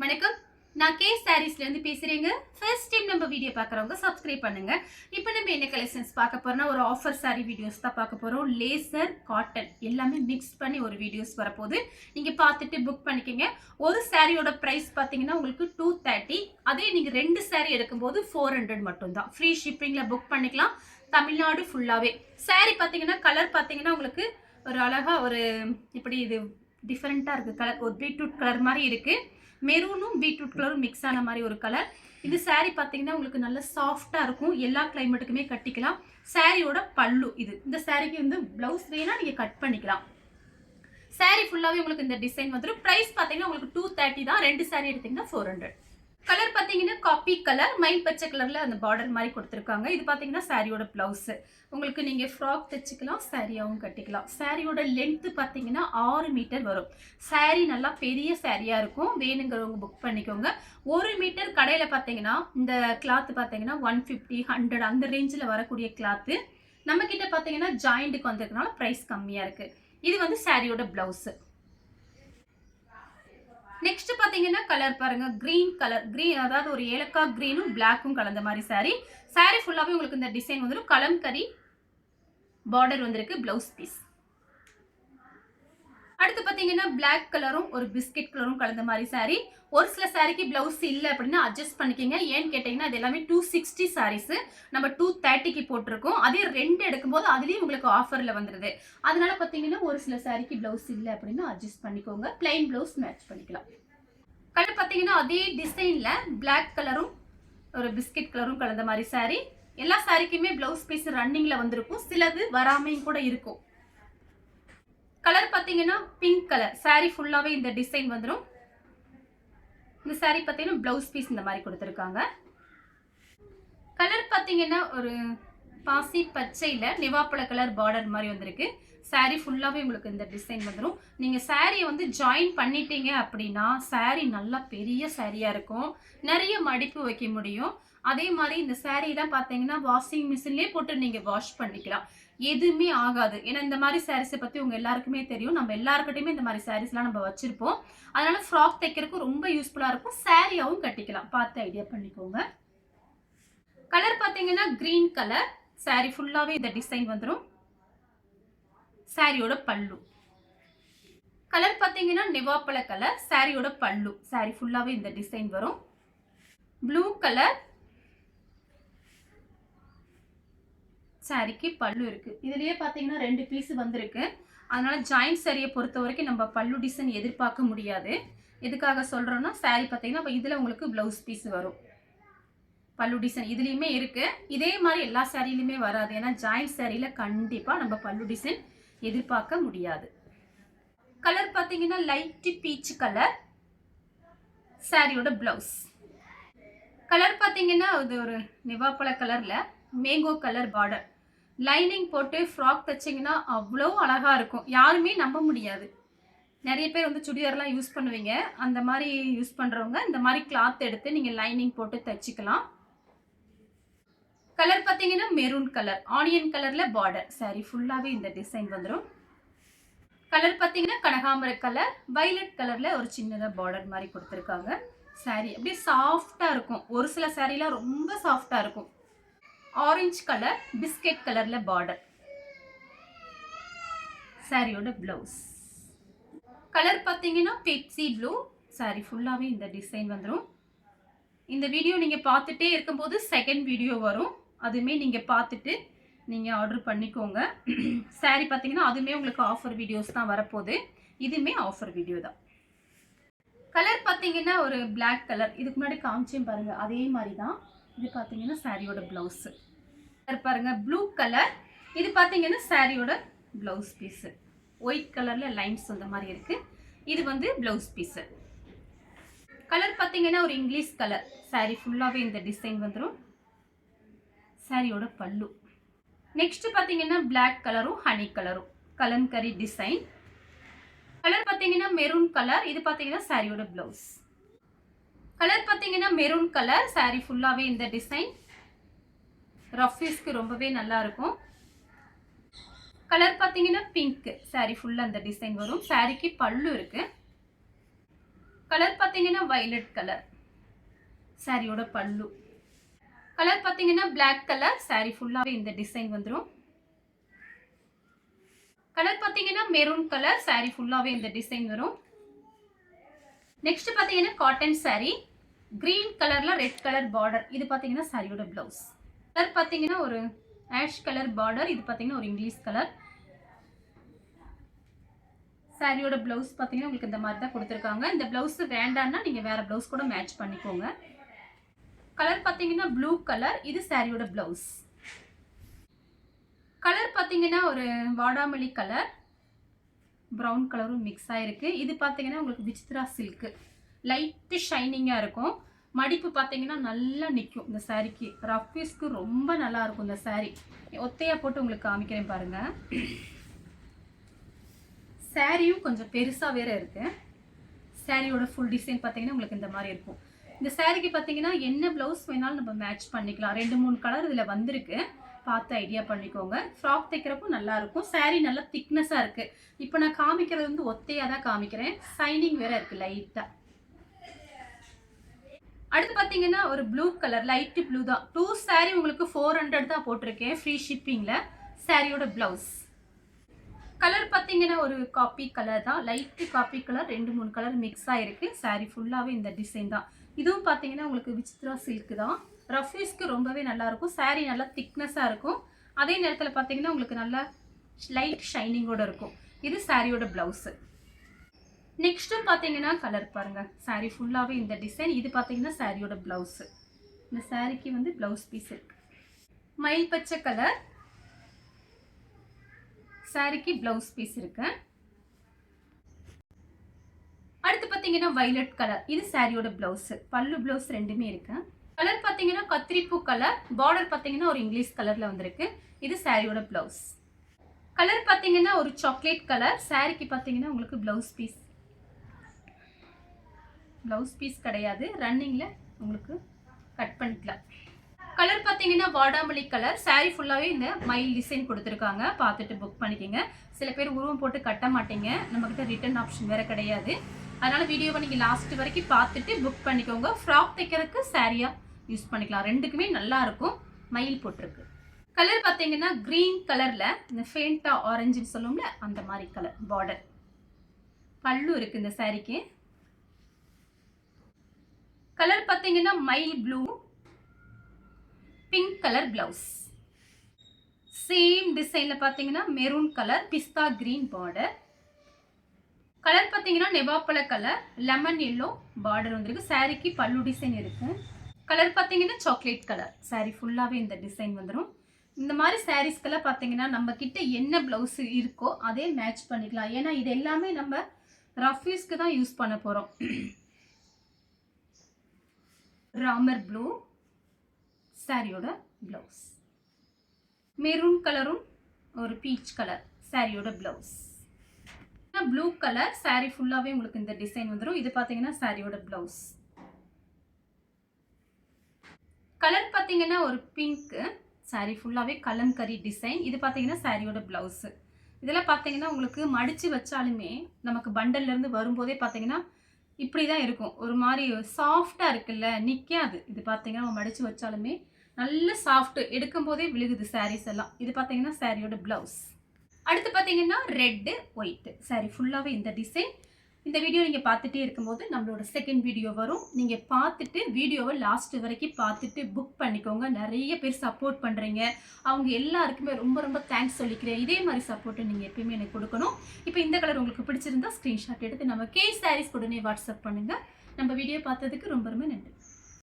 வணக்கம். நான் கே சாரீஸ்ல இருந்து பேசுறேங்க. ஃபர்ஸ்ட் டைம் நம்ம வீடியோ பார்க்குறவங்க சப்ஸ்கிரைப் பண்ணுங்க. இப்போ நம்ம என்ன கலெக்ஷன்ஸ் பார்க்க போறோம்னா ஒரு ஆஃபர் சாரி வீடியோஸ் தான் பார்க்க போறோம். லேசர் காட்டன் எல்லாமே மிக்ஸ் பண்ணி ஒரு வீடியோஸ் வரப்போகுது. நீங்க பார்த்துட்டு புக் பண்ணிக்கங்க. ஒரு சாரியோட பிரைஸ் பார்த்தீங்கன்னா உங்களுக்கு 230. அதே நீங்க 2 சாரி எடுக்கும்போது 400 மட்டும் தான். ஃப்ரீ ஷிப்பிங்ல புக் பண்ணிக்கலாம். தமிழ்நாடு ஃபுல்லாவே. சாரி பார்த்தீங்கன்னா கலர் பார்த்தீங்கன்னா உங்களுக்கு ஒரு அழகா ஒரு இப்படி இது டிஃபரெண்டா இருக்கு. கலர் ஒரு பீட்ரூட் கலர் மாதிரி இருக்கு. மெரூனும் பீட்ரூட் கலரும் மிக்ஸ் ஆன மாதிரி ஒரு கலர். இது சாரி பார்த்தீங்கன்னா உங்களுக்கு நல்ல சாஃப்டா இருக்கும். எல்லா கிளைமேட்டுக்குமே கட்டிக்கலாம். சாரியோட பல்லு இது. இந்த சாரிக்கு வந்து பிளவுஸ் வேணா நீங்க கட் பண்ணிக்கலாம். சாரி ஃபுல்லாவே உங்களுக்கு இந்த டிசைன் வந்துடும். பிரைஸ் பார்த்தீங்கன்னா உங்களுக்கு 230 தான். 2 சாரி எடுத்தீங்கன்னா 400. கலர் பார்த்தீங்கன்னா காப்பி கலர், மயில் பச்சை கலர்ல அந்த பார்டர் மாதிரி கொடுத்துருக்காங்க. இது பார்த்தீங்கன்னா சாரியோட பிளவுஸ். உங்களுக்கு நீங்க ஃப்ராக் தைச்சிக்கலாம், சாரியாவும் கட்டிக்கலாம். சாரியோட லென்த் பார்த்தீங்கன்னா 6 மீட்டர் வரும். சாரி நல்லா பெரிய சாரியா இருக்கும். வேணுங்கிறவங்க புக் பண்ணிக்கோங்க. 1 மீட்டர் கடையில பார்த்தீங்கன்னா இந்த கிளாத் பார்த்தீங்கன்னா 150, 100 அந்த ரேஞ்சில் வரக்கூடிய கிளாத்து. நம்ம கிட்ட பார்த்தீங்கன்னா ஜாயிண்ட்டுக்கு வந்திருக்கனால பிரைஸ் கம்மியா இருக்கு. இது வந்து சாரியோட பிளவுஸ். நெக்ஸ்ட் பாத்தீங்கன்னா கலர் பாருங்க, கிரீன் கலர். கிரீன் அதாவது ஒரு ஏலக்காய் கிரீனும் பிளாக்கும் கலந்த மாதிரி சாரி. சாரி ஃபுல்லாவே உங்களுக்கு இந்த டிசைன் வந்துடும். கலம்கரி பார்டர் வந்திருக்கு. Blouse piece. அடுத்து பாத்தீங்கன்னா பிளாக் கலரும் ஒரு பிஸ்கெட் கலரும் கலந்த மாதிரி சாரி. ஒரு சில சாரிக்கு பிளவுஸ் இல்லை அப்படின்னா அட்ஜஸ்ட் பண்ணிக்கோங்க. ஏன்னு கேட்டீங்கன்னா இது எல்லாமே 260 சாரீஸ். நம்ம 230க்கு போட்டிருக்கோம். அதே 2 எடுக்கும்போது அதுலயும் உங்களுக்கு ஆஃபர்ல வந்துருது. அதனால பாத்தீங்கன்னா ஒரு சில சாரிக்கு பிளவுஸ் இல்லை அப்படின்னா அட்ஜஸ்ட் பண்ணிக்கோங்க. பிளைன் பிளவுஸ் மேட்ச் பண்ணிக்கலாம். கலர் பாத்தீங்கன்னா அதே டிசைன்ல பிளாக் கலரும் ஒரு பிஸ்கெட் கலரும் கலந்த மாதிரி சாரி. எல்லா சாரிக்குமே பிளவுஸ் பீஸ் ரன்னிங்ல வந்திருக்கும். சிலது வராமையும் கூட இருக்கும். கலர் பாத்தீங்கன்னா பிங்க் கலர். சாரி ஃபுல்லாவே இந்த டிசைன் வந்துடும். இந்த சாரி பாத்தீங்கன்னா பிளவுஸ் பீஸ் இந்த மாதிரி கொடுத்துருக்காங்க. கலர் பாத்தீங்கன்னா ஒரு பாசி பச்சையில நிவாப்பழ கலர் பார்டர் மாதிரி வந்திருக்கு. சாரி ஃபுல்லாவே உங்களுக்கு இந்த டிசைன் வந்துடும். நீங்க சாரியை வந்து ஜாயின் பண்ணிட்டீங்க அப்படின்னா சாரி நல்லா பெரிய சாரியா இருக்கும். நிறைய மடிப்பு வைக்க முடியும். அதே மாதிரி இந்த சாரி தான் பாத்தீங்கன்னா வாஷிங் மிஷின்லயே போட்டு நீங்க வாஷ் பண்ணிக்கலாம். எதுவுமே ஆகாது. ஏன்னா இந்த மாதிரி சாரீஸை பத்தி உங்க எல்லாருக்குமே தெரியும். நம்ம எல்லாருக்கிட்டையுமே இந்த மாதிரி சாரீஸ்லாம் நம்ம வச்சிருப்போம். அதனால ஃப்ராக் தைக்கிறதுக்கு ரொம்ப யூஸ்ஃபுல்லா இருக்கும். சாரியாவும் கட்டிக்கலாம். பார்த்து ஐடியா பண்ணிக்கோங்க. கலர் பாத்தீங்கன்னா கிரீன் கலர். சாரி ஃபுல்லாவே இந்த டிசைன் வந்துடும். சாரியோட பல்லு கலர் பாத்தீங்கன்னா நிவாப்பழ கலர். சாரியோட பல்லு. சாரி ஃபுல்லாவே இந்த டிசைன் வரும். ப்ளூ கலர் சாரிக்கு பல்லு இருக்கு. இதுலயே பாத்தீங்கன்னா 2 பீஸ் வந்திருக்கு. அதனால ஜாயிண்ட் சாரியை பொறுத்த வரைக்கும் நம்ம பல்லு டிசைன் எதிர்பார்க்க முடியாது. எதுக்காக சொல்றோம்னா சாரி பாத்தீங்கன்னா இதுல உங்களுக்கு பிளவுஸ் பீஸ் வரும். பல்லு டிசைன் இதுலயுமே இருக்கு. இதே மாதிரி எல்லா சாரியிலுமே வராது. ஏன்னா ஜாயிண்ட் சாரியில கண்டிப்பா நம்ம பல்லு டிசைன் எதிர்பார்க்க முடியாது. கலர் பாத்தீங்கன்னா லைட் பீச் கலர். சாரியோட பிளவுஸ். கலர் பாத்தீங்கன்னா இது ஒரு நிவாப்பழ கலர்ல மேங்கோ கலர் பார்டர். லைனிங் போட்டு ஃப்ராக் தைச்சிங்கன்னா அவ்வளோ அழகா இருக்கும். யாருமே நம்ப முடியாது. நிறைய பேர் வந்து சுடிதார்லாம் யூஸ் பண்ணுவீங்க. அந்த மாதிரி யூஸ் பண்றவங்க இந்த மாதிரி கிளாத் எடுத்து நீங்க லைனிங் போட்டு தைச்சிக்கலாம். கலர் பாத்தீங்கன்னா மெரூன் கலர். ஆனியன் கலர்ல பார்டர். சாரி ஃபுல்லாவே இந்த டிசைன் வந்துடும். கலர் பாத்தீங்கன்னா கனகாம்பர கலர். வயலட் கலர்ல ஒரு சின்னதா பார்டர் மாதிரி கொடுத்துருக்காங்க. சாரி அப்படியே சாஃப்டா இருக்கும். ஒரு சில சாரிலாம் ரொம்ப சாஃப்டா இருக்கும். ஆரஞ்சு கலர் பிஸ்கெட் கலர்ல பார்டர். சாரியோட பிளவுஸ். கலர் பாத்தீங்கன்னா பெப்சி ப்ளூ. சாரி ஃபுல்லாவே இந்த டிசைன் வந்துடும். இந்த வீடியோ நீங்க பார்த்துட்டே இருக்கும்போது செகண்ட் வீடியோ வரும். அதுவுமே நீங்க பார்த்துட்டு நீங்க ஆர்டர் பண்ணிக்கோங்க. சாரி பாத்தீங்கன்னா அதுவுமே உங்களுக்கு ஆஃபர் வீடியோஸ் தான் வரப்போகுது. இதுவுமே ஆஃபர் வீடியோ தான். கலர் பாத்தீங்கன்னா ஒரு பிளாக் கலர். இதுக்கு முன்னாடி காமிச்சேன் பாருங்க, அதே மாதிரி தான். இது பாத்தீங்கன்னா சாரியோட பிளவுஸ். பாருங்க ப்ளூ கலர். இது பாத்தீங்கன்னா சாரியோட பிளவுஸ் பீஸ். ஒயிட் கலர்ல லைன்ஸ் வந்த மாதிரி இருக்கு. இது வந்து பிளவுஸ் பீஸ். கலர் பாத்தீங்கன்னா ஒரு இங்கிலீஷ் கலர். சாரி ஃபுல்லாவே இந்த டிசைன் வந்துடும். சாரியோட பல்லு. நெக்ஸ்ட் பாத்தீங்கன்னா பிளாக் கலரும் ஹனி கலரும் கலம்கரி டிசைன். கலர் பாத்தீங்கன்னா மெரூன் கலர். இது பாத்தீங்கன்னா சாரியோட பிளவுஸ். கலர் பாத்தீங்கன்னா மெரூன் கலர். சாரி ஃபுல்லாவே இந்த டிசைன். ரஃபீஸ்க்கு ரொம்பவே நல்லா இருக்கும். கலர் பாத்தீங்கன்னா பிங்க். சாரி ஃபுல்லா இந்த டிசைன் வரும். சாரிக்கு பல்லு இருக்கு. கலர் பார்த்தீங்கன்னா வயலட் கலர், சாரியோட பல்லு. கலர் பார்த்தீங்கன்னா பிளாக் கலர், சாரி ஃபுல்லாகவே இந்த டிசைன் வந்துடும். கலர் பார்த்தீங்கன்னா மெரூன் கலர், சாரி ஃபுல்லாகவே இந்த டிசைன் வரும். நெக்ஸ்ட் பார்த்தீங்கன்னா காட்டன் சாரி, கிரீன் கலர்ல ரெட் கலர் பார்டர். இது பார்த்தீங்கன்னா சாரியோட பிளவுஸ். கலர் பார்த்தீங்கன்னா ஒரு ஆஷ் கலர் பார்டர், இது பார்த்தீங்கன்னா ஒரு இங்கிலீஷ் கலர். சாரியோட பிளவுஸ் பார்த்தீங்கன்னா உங்களுக்கு இந்த மாதிரி தான் கொடுத்துருக்காங்க. இந்த பிளவுஸ் வேண்டாம்னா நீங்கள் வேற பிளவுஸ் கூட மேட்ச் பண்ணிக்கோங்க. கலர் பார்த்தீங்கன்னா ப்ளூ கலர், இது சாரியோட பிளவுஸ். கலர் பார்த்தீங்கன்னா ஒரு வாடாமல்லி கலர், ப்ரௌன் கலரும் மிக்ஸ் ஆயிருக்கு. இது பார்த்தீங்கன்னா உங்களுக்கு விசித்ரா சில்க், லைட்டு ஷைனிங்காக இருக்கும். மடிப்பு பார்த்தீங்கன்னா நல்லா நிற்கும் இந்த சாரிக்கு. ரஃப் யூஸ்க்கு ரொம்ப நல்லா இருக்கும் இந்த சாரி. ஒத்தையாக போட்டு உங்களுக்கு காமிக்கிறேன் பாருங்க. சாரியும் கொஞ்சம் பெருசாக வேற இருக்கு. சாரியோட ஃபுல் டிசைன் பார்த்தீங்கன்னா உங்களுக்கு இந்த மாதிரி இருக்கும். இந்த சாரிக்கு பார்த்தீங்கன்னா என்ன ப்ளவுஸ் வேணாலும் நம்ம மேட்ச் பண்ணிக்கலாம். 2-3 கலர் இதில் வந்திருக்கு, பார்த்து ஐடியா பண்ணிக்கோங்க. ஃப்ராக் தைக்கிறப்போ நல்லா இருக்கும். சாரி நல்லா திக்னஸாக இருக்கு. இப்போ நான் காமிக்கிறது வந்து ஒத்தையாக தான் காமிக்கிறேன். சைனிங் வேற இருக்கு லைட்டாக. அடுத்து பார்த்தீங்கன்னா ஒரு ப்ளூ கலர், லைட்டு ப்ளூ தான். 2 சாரி உங்களுக்கு 400 தான் போட்டிருக்கேன் ஃப்ரீ ஷிப்பிங்கில். சாரியோட பிளவுஸ். கலர் பார்த்தீங்கன்னா ஒரு காப்பி கலர் தான், light coffee colour, 2-3 colour mix ஆகிருக்கு. சாரி ஃபுல்லாகவே இந்த டிசைன் தான். இதுவும் பார்த்தீங்கன்னா உங்களுக்கு விசித்ரா சில்க் தான். ரஃப் யூஸ்க்கு ரொம்பவே நல்லாயிருக்கும். சாரி நல்லா திக்னஸாக இருக்கும். அதே நேரத்தில் பார்த்தீங்கன்னா உங்களுக்கு நல்லா லைட் ஷைனிங்கோடு இருக்கும். இது சாரியோட ப்ளவுஸு. நெக்ஸ்ட்டும் பார்த்தீங்கன்னா கலர் பாருங்கள். சாரி ஃபுல்லாகவே இந்த டிசைன். இது பார்த்தீங்கன்னா சாரியோட ப்ளவுஸு. இந்த சாரிக்கு வந்து ப்ளவுஸ் பீஸ் இருக்கு. மயில் பச்சை கலர், சாரிக்கு பிளவுஸ் பீஸ் இருக்கு. அடுத்து பார்த்தீங்கன்னா வயலட் கலர், இது சாரியோட பிளவுஸ். பல்லு பிளவுஸ் ரெண்டுமே இருக்கு. கலர் பார்த்தீங்கன்னா கத்திரிப்பூ கலர், பார்டர் பார்த்தீங்கன்னா ஒரு இங்கிலீஷ் கலர்ல வந்திருக்கு. இது சாரியோட பிளவுஸ். கலர் பார்த்தீங்கன்னா ஒரு சாக்லேட் கலர், சாரிக்கு பார்த்தீங்கன்னா உங்களுக்கு பிளவுஸ் பீஸ். பிளவுஸ் பீஸ் கிடையாது, ரன்னிங்ல உங்களுக்கு கட் பண்ணிக்கலாம். கலர் பார்த்தீங்கன்னா வாடாமல்லி கலர், சாரி ஃபுல்லாகவே இந்த மயில் டிசைன் கொடுத்துருக்காங்க. பார்த்துட்டு புக் பண்ணிக்கோங்க. சில பேர் உருவம் போட்டு கட்ட மாட்டீங்க, நம்மக்கிட்ட ரிட்டர்ன் ஆப்ஷன் வேறு கிடையாது. அதனால் வீடியோவை நீங்கள் லாஸ்ட் வரைக்கும் பார்த்துட்டு புக் பண்ணிக்கோங்க. ஃப்ராக் தைக்கிறதுக்கு சாரியாக யூஸ் பண்ணிக்கலாம். ரெண்டுக்குமே நல்லா இருக்கும். மயில் போட்டிருக்கு. கலர் பார்த்தீங்கன்னா க்ரீன் கலரில் இந்த ஃபேண்டா ஆரஞ்சுன்னு சொல்லுவோம்ல அந்த மாதிரி கலர் பார்டர். பல்லு இருக்குது இந்த சாரிக்கு. கலர் பார்த்தீங்கன்னா மயில் blue, pink colour blouse. Same டிசைன்ல பாத்தீங்கன்னா மெரூன் கலர், பிஸ்தா கிரீன் பார்டர். கலர் பாத்தீங்கன்னா நெவாப்பழ கலர், லெமன் எல்லோ பார்டர் வந்திருக்கு. சாரிக்கு பல்லு டிசைன் இருக்கு. கலர் பாத்தீங்கன்னா சாக்லேட் கலர். சாரி ஃபுல்லாவே இந்த டிசைன் வந்துடும். இந்த மாதிரி சாரீஸ்க்கெல்லாம் பாத்தீங்கன்னா நம்ம கிட்ட என்ன பிளவுஸ் இருக்கோ அதே மேட்ச் பண்ணிக்கலாம். ஏன்னா இது எல்லாமே நம்ம ரஃப் யூஸ்க்கு தான் யூஸ் பண்ண போறோம். ராமர் ப்ளூ சாரியோட பிளவுஸ். மெரூன் கலரும் ஒரு பீச் கலர் சாரியோட பிளவுஸ். ப்ளூ கலர் சாரி ஃபுல்லாவே உங்களுக்கு இந்த டிசைன் வந்துடும். இது பாத்தீங்கன்னா சாரியோட பிளவுஸ். கலர் பாத்தீங்கன்னா ஒரு பிங்க், சாரி ஃபுல்லாவே கலம்கரி டிசைன். இது பாத்தீங்கன்னா சாரியோட பிளவுஸ். இதெல்லாம் பாத்தீங்கன்னா உங்களுக்கு மடிச்சு வச்சாலுமே நமக்கு பண்டல்ல இருந்து வரும்போதே பாத்தீங்கன்னா இப்படிதான் இருக்கும். ஒரு மாதிரி சாஃப்டா இருக்குல்ல, நிக்காது. இது பாத்தீங்கன்னா மடிச்சு வச்சாலுமே நல்ல சாஃப்ட், எடுக்கும் போதே விழுகுது சாரீஸ் எல்லாம். இது பாத்தீங்கன்னா சாரியோட பிளவுஸ். அடுத்து பாத்தீங்கன்னா ரெட் ஒயிட் சாரி ஃபுல்லாவே இந்த டிசைன். இந்த வீடியோ நீங்க பார்த்துட்டே இருக்கும்போது நம்மளோட செகண்ட் வீடியோ வரும். நீங்க பார்த்துட்டு வீடியோவை லாஸ்ட் வரைக்கும் பார்த்துட்டு புக் பண்ணிக்கோங்க. நிறைய பேர் சப்போர்ட் பண்றீங்க. அவங்க எல்லாருக்குமே ரொம்ப ரொம்ப தேங்க்ஸ் சொல்லிக்கிறேன். இதே மாதிரி சப்போர்ட்டை நீங்க எப்பயுமே எனக்கு கொடுக்கணும். இப்போ இந்த கலர் உங்களுக்கு பிடிச்சிருந்தா ஸ்கிரீன்ஷாட் எடுத்து நம்ம கே சாரீஸ் உடனே வாட்ஸ்அப் பண்ணுங்க. நம்ம வீடியோ பார்த்ததுக்கு ரொம்ப ரொம்ப நன்றி.